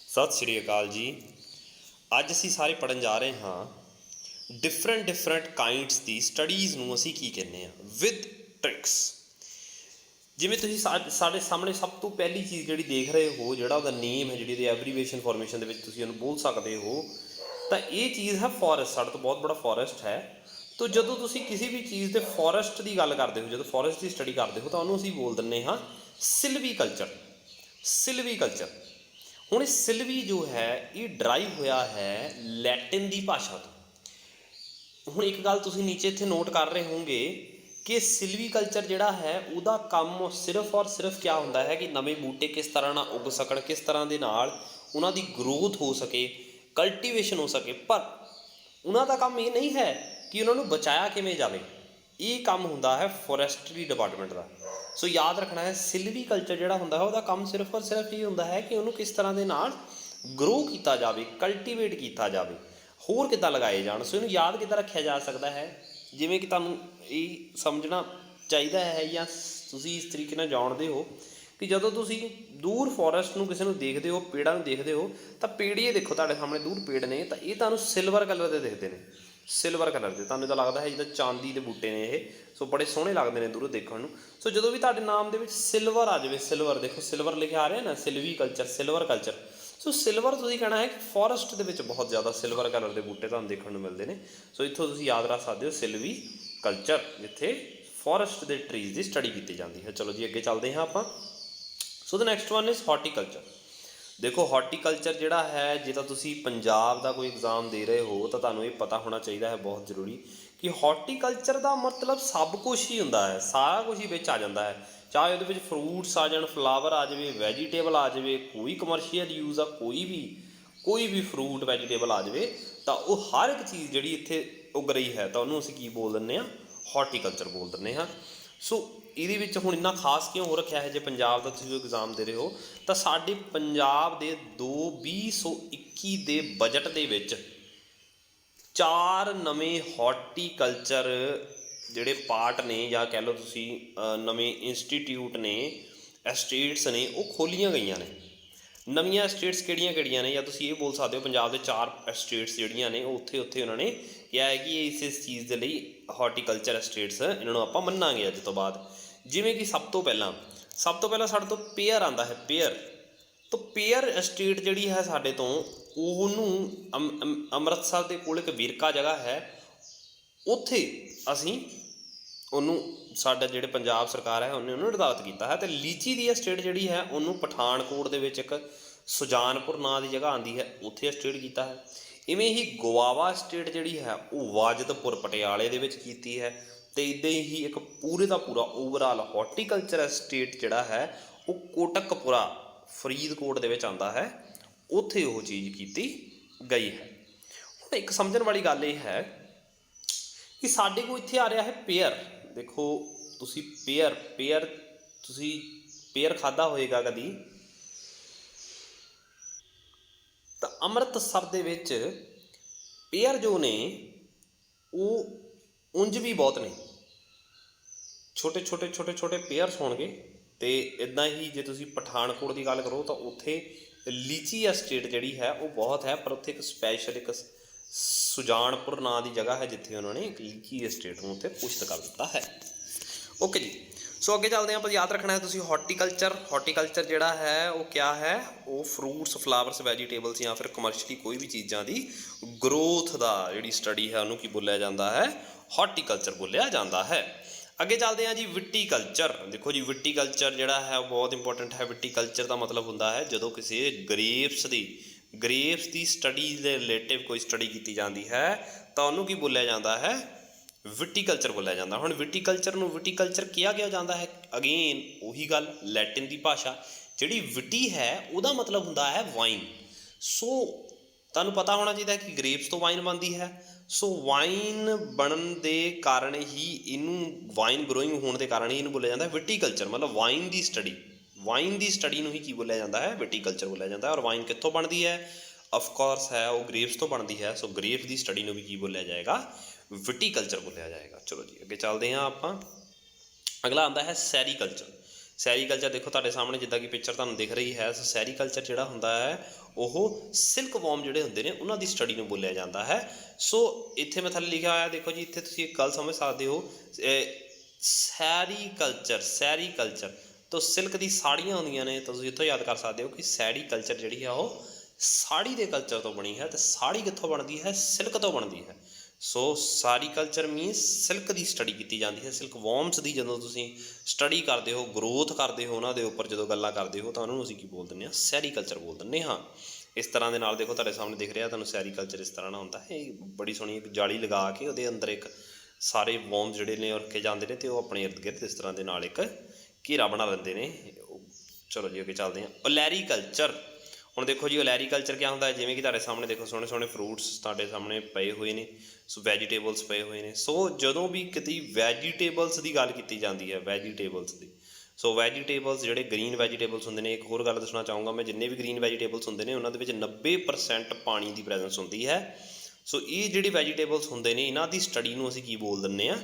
सत श्री अकाल जी। अज असी सारे पढ़न जा रहे हाँ डिफरेंट काइंड्स की स्टडीज़ नूं असी की कहने विद ट्रिक्स। जिमें तुसीं साडे सामने सब तो पहली चीज़ जिहड़ी देख रहे हो, जिहड़ा उहदा नेम है, जिहड़ी एबरीवेशन फॉर्मेशन दे विच तुसीं उहनूं बोल सकते हो, तो ये चीज़ है फॉरेस्ट। साडे तो बहुत बड़ा फॉरेस्ट है। तो जदों तुसीं किसी भी चीज़ के फॉरेस्ट की गल करते हो, जो फॉरेस्ट की स्टडी करते हो, तो उहनूं असीं बोल दिंदे हाँ सिल्वीकल्चर। सिल्वीकल्चर हुण सिल्वी जो है ये ड्राइव होया है लैटिन की भाषा तो। हुण एक गल तुसीं नीचे इत्थे नोट कर रहे होंगे कि सिल्वीकल्चर जिहड़ा है उहदा काम सिर्फ और सिर्फ क्या हुंदा है कि नवे बूटे किस तरह ना उग सकण, किस तरह दे नाल उहनां दी ग्रोथ हो सके, कल्टीवेशन हो सके। पर उहनां दा काम ये नहीं है कि उहनां नूं बचाया किवें जावे। ये काम हुंदा है फॉरेस्ट्री डिपार्टमेंट का। सो याद रखना है सिल्वीकल्चर जिहड़ा हुंदा है उहदा काम सिर्फ और सिर्फ ये हुंदा है कि उहनूं किस तरह दे नाल ग्रो किया जाए, कल्टीवेट किया जाए, होर किद्दां लगाए जाण। सो इहनूं याद किद्दां रखिया जा सकता है, जिवें कि तुहानूं ये समझना चाहिए है या तुसीं इस तरीके नाल जाणदे हो कि जदों तुसीं दूर फॉरेस्ट नूं किसी नूं देखदे हो, पेड़ां नूं देखदे हो, तां पेड़ ये देखो तुहाडे सामने दूर पेड़ ने, तां ये तुहानूं सिल्वर कलर दे दिखदे ने। सिल्वर कलर के तुहानूं तां लगदा है जिद्दां चांदी के बूटे ने ये। सो बड़े सोहणे लगदे ने दूरों देखण नूं। सो जदों भी तुहाडे नाम दे विच सिल्वर आ जाए, सिल्वर देखो सिल्वर लिखिआ आ रहा ना, सिल्वीकल्चर, सिल्वर कल्चर। सो सिल्वर तुसीं कहना है कि फॉरेस्ट दे विच बहुत ज़्यादा सिल्वर कलर के बूटे तुहानूं देखण नूं मिलदे ने। सो इत्थों तुसीं याद रख सकदे हो सिल्वीकल्चर, जिथे फॉरेस्ट के ट्रीज़ की स्टडी की जाती है। चलो जी अगे चलते हैं आपां। So the next one is horticulture. देखो हॉर्टीकल्चर जिहड़ा है, जे तां तुसीं पंजाब का कोई एग्जाम दे रहे हो तो तुहानूं ये पता होना चाहिए है बहुत जरूरी कि हॉर्टीकल्चर का मतलब सब कुछ ही हुंदा है, सारा कुछ ही विच आ जाता है। चाहे उहदे विच फ्रूट्स आ जाए, फ्लावर आ जाए, वैजीटेबल आ जाए, कोई कमर्शियल यूज़ आ, कोई भी फ्रूट वैजीटेबल आ जाए, तो वह हर एक चीज़ जिहड़ी इत्थे उग रही है तो उहनूं असीं की बोल दिंदे हां, हॉर्टीकल्चर बोल दिंदे हां। सो ਇਹਦੇ ਵਿੱਚ ਹੁਣ ਇੰਨਾ ਖਾਸ ਕਿਉਂ ਹੋ ਰੱਖਿਆ ਹੈ, ਜੇ ਪੰਜਾਬ ਦਾ ਤੁਸੀਂ ਐਗਜ਼ਾਮ ਦੇ ਰਹੇ ਹੋ ਤਾਂ ਸਾਡੇ ਪੰਜਾਬ ਦੇ 2021 ਦੇ ਬਜਟ ਦੇ ਵਿੱਚ 4 ਨਵੇਂ ਹੌਰਟੀਕਲਚਰ ਜਿਹੜੇ ਪਾਰਟ ਨੇ, ਜਾਂ ਕਹਿ ਲਓ ਤੁਸੀਂ ਨਵੇਂ ਇੰਸਟੀਟਿਊਟ ਨੇ, ਐਸਟੇਟਸ ਨੇ, ਉਹ ਖੋਲ੍ਹੀਆਂ ਗਈਆਂ ਨੇ। ਨਵੀਆਂ ਸਟੇਟਸ ਕਿਹੜੀਆਂ ਨੇ, ਜਾਂ ਤੁਸੀਂ ਇਹ ਬੋਲ ਸਕਦੇ ਹੋ ਪੰਜਾਬ ਦੇ 4 ਸਟੇਟਸ ਜਿਹੜੀਆਂ ਨੇ ਉਹ ਉੱਥੇ ਉਹਨਾਂ ਨੇ ਕਿਹਾ ਹੈ ਕਿ ਇਸ ਚੀਜ਼ ਦੇ ਲਈ ਹੌਰਟੀਕਲਚਰ ਸਟੇਟਸ ਇਹਨਾਂ ਨੂੰ ਆਪਾਂ ਮੰਨਾਂਗੇ ਅੱਜ ਤੋਂ ਬਾਅਦ। ਜਿਵੇਂ ਕਿ ਸਭ ਤੋਂ ਪਹਿਲਾਂ ਸਾਡੇ ਤੋਂ ਪੇਅਰ ਆਉਂਦਾ ਹੈ, ਪੇਅਰ। ਤਾਂ ਪੇਅਰ ਸਟੇਟ ਜਿਹੜੀ ਹੈ ਸਾਡੇ ਤੋਂ, ਉਹਨੂੰ ਅੰਮ੍ਰਿਤਸਰ ਦੇ ਕੋਲ ਇੱਕ ਵੇਰਕਾ ਜਗ੍ਹਾ ਹੈ, ਉੱਥੇ ਅਸੀਂ ਉਹਨੂੰ ਸਾਡਾ ਜਿਹੜੇ ਪੰਜਾਬ ਸਰਕਾਰ ਹੈ ਉਹਨੇ ਉਹਨੂੰ ਨਿਰਧਾਰਿਤ ਕੀਤਾ ਹੈ। ਅਤੇ ਲੀਚੀ ਦੀ ਸਟੇਟ ਜਿਹੜੀ ਹੈ ਉਹਨੂੰ ਪਠਾਨਕੋਟ ਦੇ ਵਿੱਚ ਇੱਕ ਸੁਜਾਨਪੁਰ ਨਾਂ ਦੀ ਜਗ੍ਹਾ ਆਉਂਦੀ ਹੈ, ਉੱਥੇ ਸਟੇਟ ਕੀਤਾ ਹੈ। ਇਵੇਂ ਹੀ ਗੋਆਵਾ ਸਟੇਟ ਜਿਹੜੀ ਹੈ ਉਹ ਵਾਜਦਪੁਰ ਪਟਿਆਲੇ ਦੇ ਵਿੱਚ ਕੀਤੀ ਹੈ। ਅਤੇ ਇੱਦਾਂ ਹੀ ਇੱਕ ਪੂਰੇ ਦਾ ਪੂਰਾ ਓਵਰਆਲ ਹੌਰਟੀਕਲਚਰ ਸਟੇਟ ਜਿਹੜਾ ਹੈ ਉਹ ਕੋਟਕਪੁਰਾ ਫਰੀਦਕੋਟ ਦੇ ਵਿੱਚ ਆਉਂਦਾ ਹੈ, ਉੱਥੇ ਉਹ ਚੀਜ਼ ਕੀਤੀ ਗਈ ਹੈ। ਹੁਣ ਇੱਕ ਸਮਝਣ ਵਾਲੀ ਗੱਲ ਇਹ ਹੈ कि साढ़े को इत्थे आ रहा है पेयर। देखो तुसी पेयर तुसी पेयर खादा होएगा कदी, तो अमृतसर दे विच पेयर जो ने वो उंज भी बहुत ने, छोटे पेयर्स होणगे। तो इदां ही जे तुसी पठानकोट की गल करो तो उत्थे लीची एस्टेट जिहड़ी है वो बहुत है, पर उत्थे एक स्पैशल एक सुजानपुर नाँ की जगह है जिथे उन्होंने एक लीची एस्टेट में उत्थे पुष्ट कर दिता है। ओके जी। सो अगे चलते हैं। याद रखना है तुसी हॉर्टीकल्चर जिहड़ा है वो क्या है, वो फ्रूट्स, फ्लावर्स, वैजीटेबल्स या फिर कमर्शली कोई भी चीज़ों की ग्रोथ का जिहड़ी स्टडी है उन्होंने की बोलिया जाता है, हॉर्टीकल्चर बोलिया जाता है। अगे चलते हैं जी विटीकल्चर। देखो जी विटीकल्चर जिहड़ा है बहुत इंपॉर्टेंट है। विटीकल्चर का मतलब हुंदा है जदों किसी ग्रेप्स की स्टडी के रिलेटिव कोई स्टडी की जाती है तो उन्होंने की बोलिया जाता है, विटीकल्चर बोलिया जाता। हुण विटीकल्चर किया गया जाता है, अगेन उही गल, लैटिन की भाषा। जिहड़ी विटी है उहदा मतलब हुंदा है वाइन। सो तुहानूं पता होना चाहिए कि ग्रेप्स तो वाइन बनती है। सो वाइन बनन दे कारण ही इनू, वाइन ग्रोइंग होने के कारण ही इनू बोलिया जाता है विटीकल्चर, मतलब वाइन की स्टडी नूं ही की बोलिया जाता है, विटीकल्चर बोलिया जाता है। और वाइन कित्थों बनती है, ऑफकोर्स है वो ग्रेप्स तो बनती है। सो ग्रेप्स की स्टडी नूं भी की बोलिया जाएगा, विटीकल्चर बोलिया जाएगा। चलो जी अगे चलते हैं आपां। अगला आंदा है सैरीकल्चर। ਸੈਰੀਕਲਚਰ ਦੇਖੋ ਤੁਹਾਡੇ ਸਾਹਮਣੇ ਜਿੱਦਾਂ ਕਿ ਪਿਕਚਰ ਤੁਹਾਨੂੰ ਦਿਖ ਰਹੀ ਹੈ। ਸੋ ਸੈਰੀਕਲਚਰ ਜਿਹੜਾ ਹੁੰਦਾ ਹੈ ਉਹ ਸਿਲਕ ਵਰਮ ਜਿਹੜੇ ਹੁੰਦੇ ਨੇ ਉਹਨਾਂ ਦੀ ਸਟੱਡੀ ਨੂੰ ਬੋਲਿਆ ਜਾਂਦਾ ਹੈ। ਸੋ ਇੱਥੇ ਮੈਂ ਥੱਲੇ ਲਿਖਿਆ ਹੋਇਆ ਦੇਖੋ ਜੀ, ਇੱਥੇ ਤੁਸੀਂ ਇੱਕ ਗੱਲ ਸਮਝ ਸਕਦੇ ਹੋ, ਸੈਰੀਕਲਚਰ ਤੋਂ ਸਿਲਕ ਦੀ ਸਾੜੀਆਂ ਹੁੰਦੀਆਂ ਨੇ, ਤਾਂ ਤੁਸੀਂ ਇੱਥੋਂ ਯਾਦ ਕਰ ਸਕਦੇ ਹੋ ਕਿ ਸੈਰੀਕਲਚਰ ਜਿਹੜੀ ਆ ਉਹ ਸਾੜੀ ਦੇ ਕਲਚਰ ਤੋਂ ਬਣੀ ਹੈ। ਅਤੇ ਸਾੜੀ ਕਿੱਥੋਂ ਬਣਦੀ ਹੈ? ਸਿਲਕ ਤੋਂ ਬਣਦੀ ਹੈ। ਸੋ ਸੈਰੀਕਲਚਰ ਮੀਨਸ ਸਿਲਕ ਦੀ ਸਟੱਡੀ ਕੀਤੀ ਜਾਂਦੀ ਹੈ। ਸਿਲਕ ਵਰਮਸ ਦੀ ਜਦੋਂ ਤੁਸੀਂ ਸਟੱਡੀ ਕਰਦੇ ਹੋ, ਗਰੋਥ ਕਰਦੇ ਹੋ ਉਹਨਾਂ ਦੇ ਉੱਪਰ, ਜਦੋਂ ਗੱਲਾਂ ਕਰਦੇ ਹੋ ਤਾਂ ਉਹਨੂੰ ਅਸੀਂ ਕੀ ਬੋਲ ਦਿੰਦੇ ਹਾਂ? ਸੈਰੀਕਲਚਰ ਬੋਲ ਦਿੰਦੇ ਹਾਂ। ਇਸ ਤਰ੍ਹਾਂ ਦੇ ਨਾਲ ਦੇਖੋ ਤੁਹਾਡੇ ਸਾਹਮਣੇ ਦਿਖ ਰਿਹਾ ਤੁਹਾਨੂੰ ਸੈਰੀਕਲਚਰ ਇਸ ਤਰ੍ਹਾਂ ਨਾਲ ਹੁੰਦਾ ਹੈ। ਬੜੀ ਸੋਹਣੀ ਇੱਕ ਜਾਲੀ ਲਗਾ ਕੇ ਉਹਦੇ ਅੰਦਰ ਇੱਕ ਸਾਰੇ ਵਰਮਸ ਜਿਹੜੇ ਨੇ ਉਹ ਰੱਖੇ ਜਾਂਦੇ ਨੇ, ਅਤੇ ਉਹ ਆਪਣੇ ਇਰਦ ਗਿਰਦ ਇਸ ਤਰ੍ਹਾਂ ਦੇ ਨਾਲ ਇੱਕ ਘੇਰਾ ਬਣਾ ਲੈਂਦੇ ਨੇ। ਚਲੋ ਜੀ ਅੱਗੇ ਚੱਲਦੇ ਹਾਂ। ਓਲੈਰੀਕਲਚਰ। ਹੁਣ ਦੇਖੋ ਜੀ ਓਲੈਰੀਕਲਚਰ ਕਿਆ ਹੁੰਦਾ ਹੈ? ਜਿਵੇਂ ਕਿ ਤੁਹਾਡੇ ਸਾਹਮਣੇ ਦੇਖੋ ਸੋਹਣੇ ਸੋਹਣੇ ਫਰੂਟਸ ਤੁਹਾਡੇ ਸਾਹਮਣੇ ਪਏ ਹੋਏ ਨੇ। ਸੋ ਵੈਜੀਟੇਬਲਸ ਪਏ ਹੋਏ ਨੇ। ਸੋ ਜਦੋਂ ਵੀ ਕਿਤੇ ਵੈਜੀਟੇਬਲਸ ਦੀ ਗੱਲ ਕੀਤੀ ਜਾਂਦੀ ਹੈ, ਵੈਜੀਟੇਬਲਸ ਦੀ, ਸੋ ਵੈਜੀਟੇਬਲਸ ਜਿਹੜੇ ਗ੍ਰੀਨ ਵੈਜੀਟੇਬਲਸ ਹੁੰਦੇ ਨੇ, ਇੱਕ ਹੋਰ ਗੱਲ ਦੱਸਣਾ ਚਾਹੂੰਗਾ ਮੈਂ, ਜਿੰਨੇ ਵੀ ਗ੍ਰੀਨ ਵੈਜੀਟੇਬਲਸ ਹੁੰਦੇ ਨੇ ਉਹਨਾਂ ਦੇ ਵਿੱਚ 90% ਪਾਣੀ ਦੀ ਪ੍ਰੈਜ਼ੈਂਸ ਹੁੰਦੀ ਹੈ। ਸੋ ਇਹ ਜਿਹੜੇ ਵੈਜੀਟੇਬਲਸ ਹੁੰਦੇ ਨੇ ਇਹਨਾਂ ਦੀ ਸਟੱਡੀ ਨੂੰ ਅਸੀਂ ਕੀ ਬੋਲ ਦਿੰਦੇ ਹਾਂ?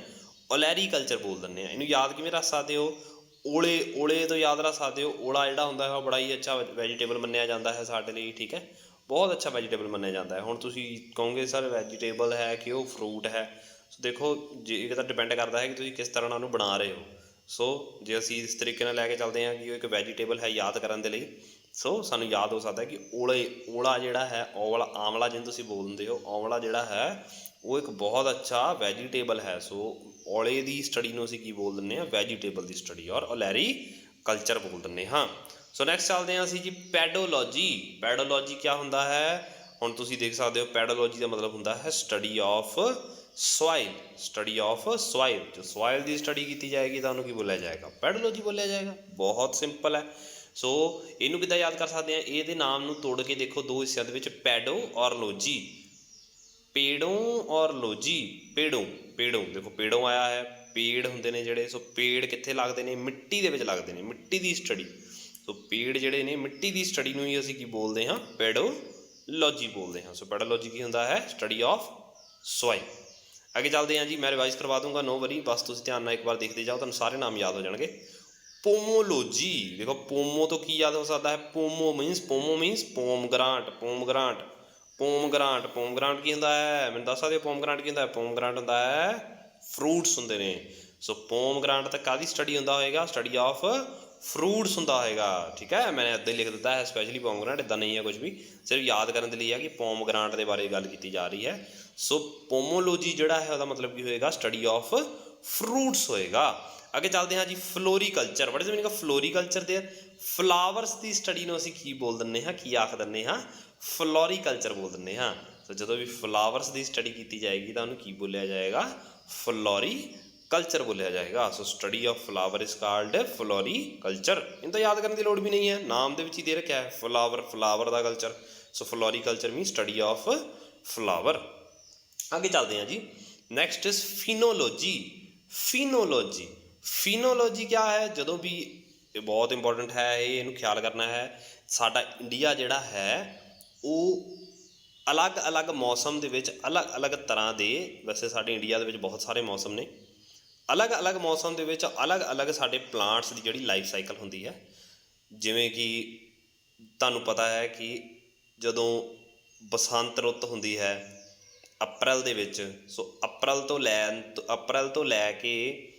ਓਲੈਰੀਕਲਚਰ ਬੋਲ ਦਿੰਦੇ ਹਾਂ। ਇਹਨੂੰ ਯਾਦ ਕਿਵੇਂ ਰੱਖ ਸਕਦੇ ਹੋ? ਓਲੇ ਤੋਂ ਯਾਦ ਰੱਖ ਸਕਦੇ ਹੋ। ਓਲਾ ਜਿਹੜਾ ਹੁੰਦਾ ਹੈ ਉਹ ਬੜਾ ਹੀ ਅੱਛਾ ਵੈਜੀਟੇਬਲ ਮੰਨਿਆ ਜਾਂਦਾ ਹੈ ਸਾਡੇ ਲਈ, ਠੀਕ ਹੈ, ਬਹੁਤ ਅੱਛਾ ਵੈਜੀਟੇਬਲ ਮੰਨਿਆ ਜਾਂਦਾ ਹੈ। ਹੁਣ ਤੁਸੀਂ ਕਹੋਗੇ ਸਰ ਵੈਜੀਟੇਬਲ ਹੈ ਕਿ ਉਹ ਫਰੂਟ ਹੈ? ਸੋ ਦੇਖੋ ਜੇ ਇਹ ਤਾਂ ਡਿਪੈਂਡ ਕਰਦਾ ਹੈ ਕਿ ਤੁਸੀਂ ਕਿਸ ਤਰ੍ਹਾਂ ਨਾਲ ਉਹਨੂੰ ਬਣਾ ਰਹੇ ਹੋ। ਸੋ ਜੇ ਅਸੀਂ ਇਸ ਤਰੀਕੇ ਨਾਲ ਲੈ ਕੇ ਚੱਲਦੇ ਹਾਂ ਕਿ ਉਹ ਇੱਕ ਵੈਜੀਟੇਬਲ ਹੈ ਯਾਦ ਕਰਨ ਦੇ ਲਈ, ਸੋ ਸਾਨੂੰ ਯਾਦ ਹੋ ਸਕਦਾ ਕਿ ਓਲਾ ਜਿਹੜਾ ਹੈ, ਆਮਲਾ ਜਿਹਨੂੰ ਤੁਸੀਂ ਬੋਲਦੇ ਹੋ, ਆਮਲਾ ਜਿਹੜਾ ਹੈ ਉਹ ਇੱਕ ਬਹੁਤ ਅੱਛਾ ਵੈਜੀਟੇਬਲ ਹੈ। ਸੋ ਔਲੇ ਦੀ ਸਟੱਡੀ ਨੂੰ ਅਸੀਂ ਕੀ ਬੋਲ ਦਿੰਦੇ ਹਾਂ? ਵੈਜੀਟੇਬਲ ਦੀ ਸਟੱਡੀ, ਔਰ ਓਲੈਰੀਕਲਚਰ ਬੋਲ ਦਿੰਦੇ ਹਾਂ। ਸੋ ਨੈਕਸਟ ਚੱਲਦੇ ਹਾਂ ਅਸੀਂ ਜੀ ਪੈਡੋਲੋਜੀ। ਪੈਡੋਲੋਜੀ ਕਿਆ ਹੁੰਦਾ ਹੈ? ਹੁਣ ਤੁਸੀਂ ਦੇਖ ਸਕਦੇ ਹੋ ਪੈਡੋਲੋਜੀ ਦਾ ਮਤਲਬ ਹੁੰਦਾ ਹੈ study of soil. Study of soil. ਜੋ ਸੋਇਲ ਦੀ ਸਟੱਡੀ ਕੀਤੀ ਜਾਏਗੀ ਤਾਂ ਉਹਨੂੰ ਕੀ ਬੋਲਿਆ ਜਾਏਗਾ? ਪੈਡੋਲੋਜੀ ਬੋਲਿਆ ਜਾਏਗਾ। ਬਹੁਤ ਸਿੰਪਲ ਹੈ। ਸੋ ਇਹਨੂੰ ਕਿੱਦਾਂ ਯਾਦ ਕਰ ਸਕਦੇ ਹਾਂ? ਇਹਦੇ ਨਾਮ ਨੂੰ ਤੋੜ ਕੇ ਦੇਖੋ ਦੋ ਹਿੱਸਿਆਂ ਦੇ ਵਿੱਚ, ਪੈਡੋ ਔਰ ਲੋਜੀ। ਪੇੜੋਂ ਔਰ ਲੋਜੀ। ਪੇੜੋਂ ਦੇਖੋ ਪੇੜੋਂ ਆਇਆ ਹੈ, ਪੇੜ ਹੁੰਦੇ ਨੇ ਜਿਹੜੇ। ਸੋ ਪੇੜ ਕਿੱਥੇ ਲੱਗਦੇ ਨੇ? ਮਿੱਟੀ ਦੇ ਵਿੱਚ ਲੱਗਦੇ ਨੇ, ਮਿੱਟੀ ਦੀ ਸਟੱਡੀ। ਸੋ ਪੇੜ ਜਿਹੜੇ ਨੇ ਮਿੱਟੀ ਦੀ ਸਟੱਡੀ ਨੂੰ ਹੀ ਅਸੀਂ ਕੀ ਬੋਲਦੇ ਹਾਂ? ਪੈਡੋਲੋਜੀ ਬੋਲਦੇ ਹਾਂ। ਸੋ ਪੈਡੋਲੋਜੀ ਕੀ ਹੁੰਦਾ ਹੈ? Study of soil. ਅੱਗੇ ਚੱਲਦੇ ਹਾਂ ਜੀ, ਮੈਂ ਰਿਵਾਈਜ਼ ਕਰਵਾ ਦੂੰਗਾ, ਨੋ ਵਰੀ, ਬਸ ਤੁਸੀਂ ਧਿਆਨ ਨਾਲ ਇੱਕ ਵਾਰ ਦੇਖਦੇ ਜਾਓ, ਤੁਹਾਨੂੰ ਸਾਰੇ ਨਾਮ ਯਾਦ ਹੋ ਜਾਣਗੇ। ਪੋਮੋਲੋਜੀ। ਦੇਖੋ ਪੋਮੋ ਤੋਂ ਕੀ ਯਾਦ ਹੋ ਸਕਦਾ ਹੈ? ਪੋਮੋ ਮੀਨਸ ਪੋਮਗ੍ਰਾਂਟ। ਪੋਮਗ੍ਰਾਂਟ ਕੀ ਹੁੰਦਾ ਹੈ? ਮੈਨੂੰ ਦੱਸ ਸਕਦੇ ਹੋ ਪੋਮਗ੍ਰਾਂਟ ਕੀ ਹੁੰਦਾ ਹੈ? ਪੋਮਗ੍ਰਾਂਟ ਹੁੰਦਾ ਹੈ ਫਰੂਟਸ ਹੁੰਦੇ ਨੇ। ਸੋ ਪੋਮਗ੍ਰਾਂਟ ਤਾਂ ਕਾਹਦੀ ਸਟੱਡੀ ਹੁੰਦਾ ਹੋਏਗਾ? ਸਟੱਡੀ ਆਫ ਫਰੂਟਸ ਹੁੰਦਾ ਹੋਏਗਾ, ਠੀਕ ਹੈ। ਮੈंने ਇੱਦਾਂ ਹੀ ਲਿਖ ਦਿੱਤਾ ਹੈ ਸਪੈਸ਼ਲੀ ਪੋਮਗ੍ਰਾਂਟ, ਇੱਦਾਂ ਨਹੀਂ ਹੈ ਕੁਝ ਵੀ, ਸਿਰਫ ਯਾਦ ਕਰਨ ਦੇ ਲਈ ਹੈ ਕਿ ਪੋਮਗ੍ਰਾਂਟ ਦੇ ਬਾਰੇ ਗੱਲ ਕੀਤੀ ਜਾ ਰਹੀ ਹੈ। ਸੋ ਪੋਮੋਲੋਜੀ ਜਿਹੜਾ ਹੈ ਉਹਦਾ ਮਤਲਬ ਕੀ ਹੋਏਗਾ? ਸਟੱਡੀ ਆਫ ਫਰੂਟਸ ਹੋਏਗਾ। ਅੱਗੇ ਚੱਲਦੇ ਹਾਂ ਜੀ, floriculture. What is the meaning of floriculture there? Flowers the study ਨੂੰ ਅਸੀਂ ਕੀ ਬੋਲ ਦਿੰਦੇ ਹਾਂ? ਕੀ ਆਖ ਦਿੰਦੇ ਹਾਂ? ਫਲੋਰੀਕਲਚਰ ਬੋਲ ਦਿੰਦੇ ਹਾਂ। ਸੋ ਜਦੋਂ ਵੀ ਫਲਾਵਰਸ ਦੀ ਸਟੱਡੀ ਕੀਤੀ ਜਾਏਗੀ ਤਾਂ ਉਹਨੂੰ ਕੀ ਬੋਲਿਆ ਜਾਏਗਾ? ਫਲੋਰੀਕਲਚਰ ਬੋਲਿਆ ਜਾਏਗਾ। So study of flower is called floriculture. ਇਹਨੂੰ ਤਾਂ ਯਾਦ ਕਰਨ ਦੀ ਲੋੜ ਵੀ ਨਹੀਂ ਹੈ, ਨਾਮ ਦੇ ਵਿੱਚ ਹੀ ਦੇ ਰੱਖਿਆ ਹੈ flower the culture. So floriculture means study of flower. ਅੱਗੇ ਚੱਲਦੇ ਹਾਂ ਜੀ, ਨੈਕਸਟ ਇਜ਼ ਫਿਨੋਲੋਜੀ। ਫਿਨੋਲੋਜੀ ਕਿਆ ਹੈ? ਜਦੋਂ ਵੀ ਇਹ ਬਹੁਤ ਇੰਪੋਰਟੈਂਟ ਹੈ, ਇਹਨੂੰ ਖਿਆਲ ਕਰਨਾ ਹੈ। ਸਾਡਾ ਇੰਡੀਆ ਜਿਹੜਾ ਹੈ ਉਹ ਅਲੱਗ ਅਲੱਗ ਮੌਸਮ ਦੇ ਵਿੱਚ ਅਲੱਗ ਅਲੱਗ ਤਰ੍ਹਾਂ ਦੇ, ਵੈਸੇ ਸਾਡੇ ਇੰਡੀਆ ਦੇ ਵਿੱਚ ਬਹੁਤ ਸਾਰੇ ਮੌਸਮ ਨੇ, ਅਲੱਗ ਅਲੱਗ ਮੌਸਮ ਦੇ ਵਿੱਚ ਅਲੱਗ ਅਲੱਗ ਸਾਡੇ ਪਲਾਂਟਸ ਦੀ ਜਿਹੜੀ ਲਾਈਫ ਸਾਈਕਲ ਹੁੰਦੀ ਹੈ। ਜਿਵੇਂ ਕਿ ਤੁਹਾਨੂੰ ਪਤਾ ਹੈ ਕਿ ਜਦੋਂ ਬਸੰਤ ਰੁੱਤ ਹੁੰਦੀ ਹੈ ਅਪ੍ਰੈਲ ਦੇ ਵਿੱਚ, ਸੋ ਅਪ੍ਰੈਲ ਤੋਂ ਲੈ ਕੇ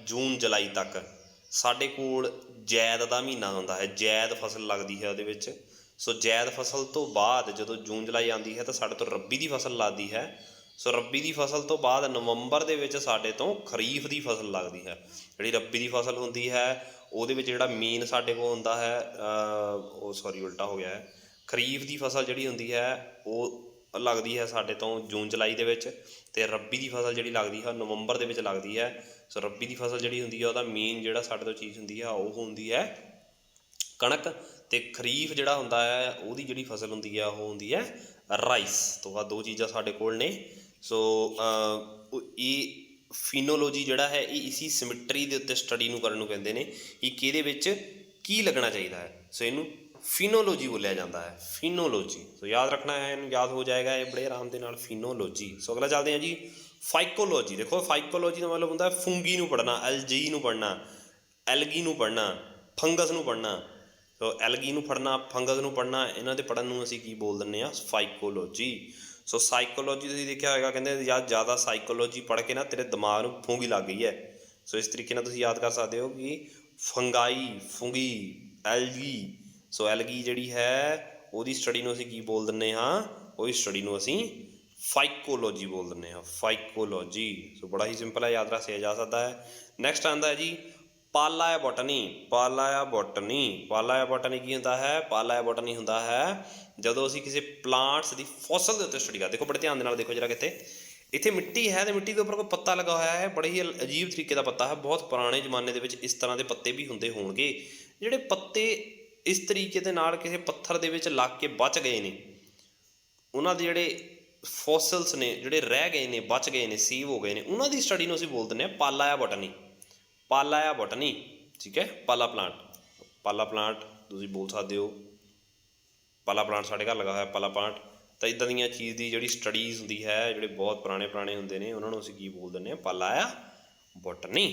ਜੂਨ ਜੁਲਾਈ ਤੱਕ ਸਾਡੇ ਕੋਲ ਜੈਦ ਦਾ ਮਹੀਨਾ ਹੁੰਦਾ ਹੈ। ਜੈਦ ਫਸਲ ਲੱਗਦੀ ਹੈ ਉਹਦੇ ਵਿੱਚ। ਸੋ ਜੈਦ ਫਸਲ ਤੋਂ ਬਾਅਦ ਜਦੋਂ ਜੂਨ ਜੁਲਾਈ ਆਉਂਦੀ ਹੈ ਤਾਂ ਸਾਡੇ ਤੋਂ ਰੱਬੀ ਦੀ ਫਸਲ ਲੱਗਦੀ ਹੈ। ਸੋ ਰੱਬੀ ਦੀ ਫਸਲ ਤੋਂ ਬਾਅਦ ਨਵੰਬਰ ਦੇ ਵਿੱਚ ਸਾਡੇ ਤੋਂ ਖਰੀਫ ਦੀ ਫਸਲ ਲੱਗਦੀ ਹੈ। ਜਿਹੜੀ ਰੱਬੀ ਦੀ ਫਸਲ ਹੁੰਦੀ ਹੈ ਉਹਦੇ ਵਿੱਚ ਜਿਹੜਾ ਮੇਨ ਸਾਡੇ ਕੋਲ ਹੁੰਦਾ ਹੈ, ਉਲਟਾ ਹੋ ਗਿਆ ਹੈ, ਖਰੀਫ ਦੀ ਫਸਲ ਜਿਹੜੀ ਹੁੰਦੀ ਹੈ ਉਹ ਲੱਗਦੀ ਹੈ ਸਾਡੇ ਤੋਂ ਜੂਨ ਜੁਲਾਈ ਦੇ ਵਿੱਚ, ਅਤੇ ਰੱਬੀ ਦੀ ਫਸਲ ਜਿਹੜੀ ਲੱਗਦੀ ਹੈ ਨਵੰਬਰ ਦੇ ਵਿੱਚ ਲੱਗਦੀ ਹੈ। ਸੋ ਰੱਬੀ ਦੀ ਫਸਲ ਜਿਹੜੀ ਹੁੰਦੀ ਹੈ ਉਹਦਾ ਮੇਨ ਜਿਹੜਾ ਸਾਡੇ ਤੋਂ ਚੀਜ਼ ਹੁੰਦੀ ਹੈ ਉਹ ਹੁੰਦੀ ਹੈ ਕਣਕ, ਅਤੇ ਖਰੀਫ ਜਿਹੜਾ ਹੁੰਦਾ ਹੈ ਉਹਦੀ ਜਿਹੜੀ ਫਸਲ ਹੁੰਦੀ ਹੈ ਉਹ ਹੁੰਦੀ ਹੈ ਰਾਈਸ। ਤੋਂ ਆਹ ਦੋ ਚੀਜ਼ਾਂ ਸਾਡੇ ਕੋਲ ਨੇ। ਸੋ ਇਹ ਫਿਨੋਲੋਜੀ ਜਿਹੜਾ ਹੈ ਇਹ ਇਸੀ ਸਿਮਟਰੀ ਦੇ ਉੱਤੇ ਸਟੱਡੀ ਨੂੰ ਕਰਨ ਨੂੰ ਕਹਿੰਦੇ ਨੇ ਕਿ ਕਿਹਦੇ ਵਿੱਚ ਕੀ ਲੱਗਣਾ ਚਾਹੀਦਾ ਹੈ। ਸੋ ਇਹਨੂੰ ਫਿਨੋਲੋਜੀ ਬੋਲਿਆ ਜਾਂਦਾ ਹੈ, ਫਿਨੋਲੋਜੀ। ਸੋ ਯਾਦ ਰੱਖਣਾ ਹੈ, ਇਹਨੂੰ ਯਾਦ ਹੋ ਜਾਏਗਾ ਇਹ ਬੜੇ ਆਰਾਮ ਦੇ ਨਾਲ, ਫਿਨੋਲੋਜੀ। ਸੋ ਅਗਲਾ ਚੱਲਦੇ ਹਾਂ ਜੀ, ਫਾਈਕੋਲੋਜੀ। ਦੇਖੋ ਫਾਈਕੋਲੋਜੀ ਦਾ ਮਤਲਬ ਹੁੰਦਾ ਫੁੰਗੀ ਨੂੰ ਪੜ੍ਹਨਾ, ਐਲਜੀ ਨੂੰ ਪੜ੍ਹਨਾ। ਐਲਗੀ ਨੂੰ ਪੜ੍ਹਨਾ, ਫੰਗਸ ਨੂੰ ਪੜ੍ਹਨਾ। ਸੋ ਐਲਗੀ ਨੂੰ ਪੜ੍ਹਨਾ, ਫੰਗਸ ਨੂੰ ਪੜ੍ਹਨਾ, ਇਹਨਾਂ ਦੇ ਪੜ੍ਹਨ ਨੂੰ ਅਸੀਂ ਕੀ ਬੋਲ ਦਿੰਦੇ ਹਾਂ? ਸਾਈਕੋਲੋਜੀ। ਸੋ ਸਾਈਕੋਲੋਜੀ ਤੁਸੀਂ ਦੇਖਿਆ ਹੋਏਗਾ, ਕਹਿੰਦੇ ਯਾਰ ਜ਼ਿਆਦਾ ਸਾਈਕੋਲੋਜੀ ਪੜ੍ਹ ਕੇ ਨਾ ਤੇਰੇ ਦਿਮਾਗ ਨੂੰ ਫੂੰਗੀ ਲੱਗ ਗਈ ਹੈ। ਸੋ ਇਸ ਤਰੀਕੇ ਨਾਲ ਤੁਸੀਂ ਯਾਦ ਕਰ ਸਕਦੇ ਹੋ ਕਿ ਫੰਗਾਈ, ਫੁੰਗੀ, ਐਲਗੀ। ਸੋ ਐਲਗੀ ਜਿਹੜੀ ਹੈ ਉਹਦੀ ਸਟੱਡੀ ਨੂੰ ਅਸੀਂ ਕੀ ਬੋਲ ਦਿੰਦੇ ਹਾਂ? ਉਹਦੀ ਸਟੱਡੀ ਨੂੰ ਅਸੀਂ ਫਾਈਕੋਲੋਜੀ ਬੋਲ ਦਿੰਦੇ ਹਾਂ, ਫਾਈਕੋਲੋਜੀ। ਸੋ ਬੜਾ ਹੀ ਸਿੰਪਲ ਹੈ, ਯਾਦ ਰੱਖਿਆ ਜਾ ਸਕਦਾ ਹੈ। ਨੈਕਸਟ ਆਉਂਦਾ ਹੈ ਜੀ ਪਾਲਾਇਆ ਬੋਟਨੀ। ਪਾਲਾਇਆ ਬੋਟਨੀ, ਪਾਲਾਇਆ ਬੋਟਨੀ ਕੀ ਹੁੰਦਾ ਹੈ? ਪਾਲਾਇਆ ਬੋਟਨੀ ਹੁੰਦਾ ਹੈ ਜਦੋਂ ਅਸੀਂ ਕਿਸੇ ਪਲਾਂਟਸ ਦੀ ਫੋਸਲ ਦੇ ਉੱਤੇ ਸਟੱਡੀ ਕਰਦੇ। ਦੇਖੋ ਬੜੇ ਧਿਆਨ ਦੇ ਨਾਲ ਦੇਖੋ ਜਰਾ, ਕਿਤੇ ਇੱਥੇ ਮਿੱਟੀ ਹੈ ਅਤੇ ਮਿੱਟੀ ਦੇ ਉੱਪਰ ਕੋਈ ਪੱਤਾ ਲੱਗਾ ਹੋਇਆ ਹੈ, ਬੜੇ ਹੀ ਅਜੀਬ ਤਰੀਕੇ ਦਾ ਪੱਤਾ ਹੈ। ਬਹੁਤ ਪੁਰਾਣੇ ਜ਼ਮਾਨੇ ਦੇ ਵਿੱਚ ਇਸ ਤਰ੍ਹਾਂ ਦੇ ਪੱਤੇ ਵੀ ਹੁੰਦੇ ਹੋਣਗੇ। ਜਿਹੜੇ ਪੱਤੇ ਇਸ ਤਰੀਕੇ ਦੇ ਨਾਲ ਕਿਸੇ ਪੱਥਰ ਦੇ ਵਿੱਚ ਲੱਗ ਕੇ ਬਚ ਗਏ ਨੇ, ਉਹਨਾਂ ਦੇ ਜਿਹੜੇ ਫੋਸਲਸ ਨੇ, ਜਿਹੜੇ ਰਹਿ ਗਏ ਨੇ, ਬਚ ਗਏ ਨੇ, ਸੀਵ ਹੋ ਗਏ ਨੇ, ਉਹਨਾਂ ਦੀ ਸਟੱਡੀ ਨੂੰ ਅਸੀਂ ਬੋਲ ਦਿੰਦੇ ਹਾਂ ਪਾਲਾਇਆ ਬੋਟਨੀ। ਪਾਲਾਇਆ ਬੋਟਨੀ, ਠੀਕ ਹੈ। ਪਾਲਾ ਪਲਾਂਟ, ਪਾਲਾ ਪਲਾਂਟ ਤੁਸੀਂ ਬੋਲ ਸਕਦੇ ਹੋ। ਪਾਲਾ ਪਲਾਂਟ ਸਾਡੇ ਘਰ ਲੱਗਾ ਹੋਇਆ ਪਾਲਾ ਪਲਾਂਟ। ਤਾਂ ਇੱਦਾਂ ਦੀਆਂ ਚੀਜ਼ ਦੀ ਜਿਹੜੀ ਸਟੱਡੀਜ਼ ਹੁੰਦੀ ਹੈ, ਜਿਹੜੇ ਬਹੁਤ ਪੁਰਾਣੇ ਹੁੰਦੇ ਨੇ, ਉਹਨਾਂ ਨੂੰ ਅਸੀਂ ਕੀ ਬੋਲ ਦਿੰਦੇ ਹਾਂ? ਪਾਲਾਇਆ ਬੋਟਨੀ।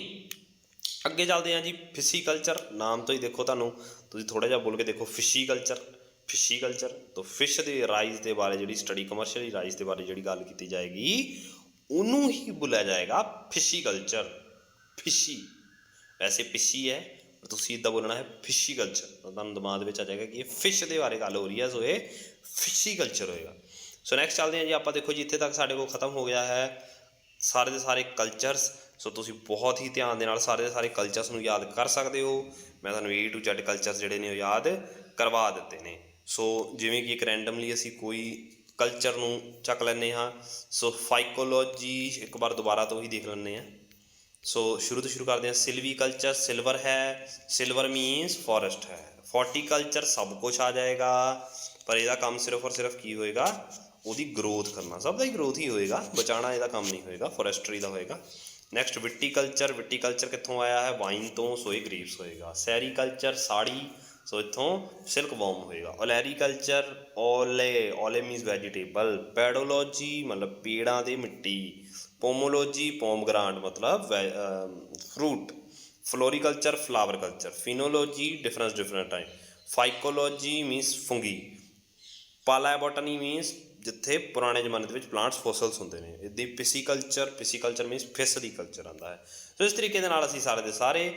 ਅੱਗੇ ਚੱਲਦੇ ਹਾਂ ਜੀ ਫਿਸ਼ੀਕਲਚਰ। ਨਾਮ ਤੋਂ ਹੀ ਦੇਖੋ, ਤੁਹਾਨੂੰ ਤੁਸੀਂ ਥੋੜ੍ਹਾ ਜਿਹਾ ਬੋਲ ਕੇ ਦੇਖੋ, ਫਿਸ਼ੀਕਲਚਰ। ਫਿਸ਼ੀਕਲਚਰ ਤੋਂ ਫਿਸ਼ ਦੇ ਰਾਈਜ਼ ਦੇ ਬਾਰੇ ਜਿਹੜੀ ਸਟੱਡੀ, ਕਮਰਸ਼ੀਅਲੀ ਰਾਈਜ਼ ਦੇ ਬਾਰੇ ਜਿਹੜੀ ਗੱਲ ਕੀਤੀ ਜਾਏਗੀ, ਉਹਨੂੰ ਹੀ ਬੋਲਿਆ ਜਾਏਗਾ ਫਿਸ਼ੀਕਲਚਰ। ਫਿਸ਼ੀ ਵੈਸੇ ਪਿੱਛੀ ਹੈ, ਪਰ ਤੁਸੀਂ ਇੱਦਾਂ ਬੋਲਣਾ ਹੈ ਫਿਸ਼ੀਕਲਚਰ। ਤੁਹਾਨੂੰ ਦਿਮਾਗ ਦੇ ਵਿੱਚ ਆ ਜਾਏਗਾ ਕਿ ਇਹ ਫਿਸ਼ ਦੇ ਬਾਰੇ ਗੱਲ ਹੋ ਰਹੀ ਹੈ, ਸੋ ਇਹ ਫਿਸ਼ੀਕਲਚਰ ਹੋਏਗਾ। ਸੋ ਨੈਕਸਟ ਚੱਲਦੇ ਹਾਂ ਜੀ ਆਪਾਂ। ਦੇਖੋ ਜੀ ਇੱਥੇ ਤੱਕ ਸਾਡੇ ਕੋਲ ਖਤਮ ਹੋ ਗਿਆ ਹੈ ਸਾਰੇ ਦੇ ਸਾਰੇ ਕਲਚਰਸ। ਸੋ ਤੁਸੀਂ ਬਹੁਤ ਹੀ ਧਿਆਨ ਦੇ ਨਾਲ ਸਾਰੇ ਦੇ ਸਾਰੇ ਕਲਚਰਸ ਨੂੰ ਯਾਦ ਕਰ ਸਕਦੇ ਹੋ। ਮੈਂ ਤੁਹਾਨੂੰ A to Z ਕਲਚਰਸ ਜਿਹੜੇ ਨੇ ਉਹ ਯਾਦ ਕਰਵਾ ਦਿੱਤੇ ਨੇ। ਸੋ ਜਿਵੇਂ ਕਿ ਇੱਕ ਰੈਂਡਮਲੀ ਅਸੀਂ ਕੋਈ ਕਲਚਰ ਨੂੰ ਚੱਕ ਲੈਂਦੇ ਹਾਂ। ਸੋ ਫਾਈਕੋਲੋਜੀ ਇੱਕ ਵਾਰ ਦੁਬਾਰਾ ਤੋਂ ਹੀ ਦੇਖ ਲੈਂਦੇ ਹਾਂ। ਸੋ ਸ਼ੁਰੂ ਤੋਂ ਸ਼ੁਰੂ ਕਰਦੇ ਹਾਂ। ਸਿਲਵੀਕਲਚਰ, ਸਿਲਵਰ ਹੈ, ਸਿਲਵਰ ਮੀਨਸ ਫੋਰੈਸਟ ਹੈ। ਫੋਰਟੀਕਲਚਰ ਸਭ ਕੁਛ ਆ ਜਾਏਗਾ, ਪਰ ਇਹਦਾ ਕੰਮ ਸਿਰਫ ਔਰ ਸਿਰਫ ਕੀ ਹੋਏਗਾ? ਉਹਦੀ ਗਰੋਥ ਕਰਨਾ। ਸਭ ਦਾ ਹੀ ਗਰੋਥ ਹੀ ਹੋਏਗਾ, ਬਚਾਉਣਾ ਇਹਦਾ ਕੰਮ ਨਹੀਂ ਹੋਏਗਾ, ਫੋਰੈਸਟਰੀ ਦਾ ਹੋਏਗਾ। ਨੈਕਸਟ ਵਿਟੀਕਲਚਰ। ਵਿਟੀਕਲਚਰ ਕਿੱਥੋਂ ਆਇਆ ਹੈ? ਵਾਈਨ ਤੋਂ, ਸੋ ਇਹ ਗ੍ਰੇਪਸ ਹੋਏਗਾ। ਸੈਰੀਕਲਚਰ ਸਾੜੀ, ਸੋ ਇੱਥੋਂ ਸਿਲਕ ਵਰਮ ਹੋਏਗਾ। ਓਲੈਰੀਕਲਚਰ, ਓਲੇ, ਓਲੇ ਮੀਨਸ ਵੈਜੀਟੇਬਲ। ਪੈਡੋਲੋਜੀ ਮਤਲਬ ਪੇੜਾਂ ਦੇ ਮਿੱਟੀ। ਪੋਮੋਲੋਜੀ ਪੋਮਗ੍ਰਾਂਟ ਮਤਲਬ fruit. Floriculture flower culture. Phenology different type. Phycology means fungi. ਪਾਲਾਇਆ ਬੋਟਨੀ ਮੀਨਸ ਜਿੱਥੇ ਪੁਰਾਣੇ ਜ਼ਮਾਨੇ ਦੇ ਵਿੱਚ ਪਲਾਂਟਸ ਫੋਸਲਸ ਹੁੰਦੇ ਨੇ। ਇੱਦਾਂ ਪਿਸੀਕਲਚਰ, ਪਿਸੀਕਲਚਰ ਮੀਨਸ ਫਿਸ਼ ਦੀ ਕਲਚਰ ਆਉਂਦਾ ਹੈ। ਸੋ ਇਸ ਤਰੀਕੇ ਦੇ ਨਾਲ ਅਸੀਂ ਸਾਰੇ ਦੇ ਸਾਰੇ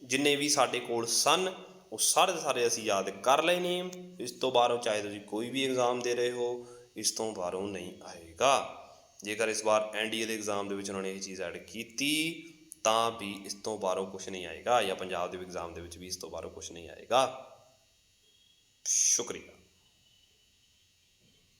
ਜਿੰਨੇ ਵੀ ਸਾਡੇ ਕੋਲ ਸਨ, ਉਹ ਸਾਰੇ ਦੇ ਸਾਰੇ ਅਸੀਂ ਯਾਦ ਕਰ ਲਏ ਨੇ। ਇਸ ਤੋਂ ਬਾਹਰੋਂ ਚਾਹੇ ਤੁਸੀਂ ਕੋਈ ਵੀ ਐਗਜ਼ਾਮ ਦੇ ਰਹੇ ਹੋ, ਇਸ ਤੋਂ ਬਾਹਰੋਂ ਨਹੀਂ ਆਏਗਾ। ਜੇਕਰ ਇਸ ਵਾਰ NDA ਦੇ ਐਗਜ਼ਾਮ ਦੇ ਵਿੱਚ ਉਹਨਾਂ ਨੇ ਇਹ ਚੀਜ਼ ਐਡ ਕੀਤੀ, ਤਾਂ ਵੀ ਇਸ ਤੋਂ ਬਾਹਰੋਂ ਕੁਛ ਨਹੀਂ ਆਏਗਾ, ਜਾਂ ਪੰਜਾਬ ਦੇ ਐਗਜ਼ਾਮ ਦੇ ਵਿੱਚ ਵੀ ਇਸ ਤੋਂ ਬਾਹਰੋਂ ਕੁਛ ਨਹੀਂ ਆਏਗਾ। ਸ਼ੁਕਰੀਆ।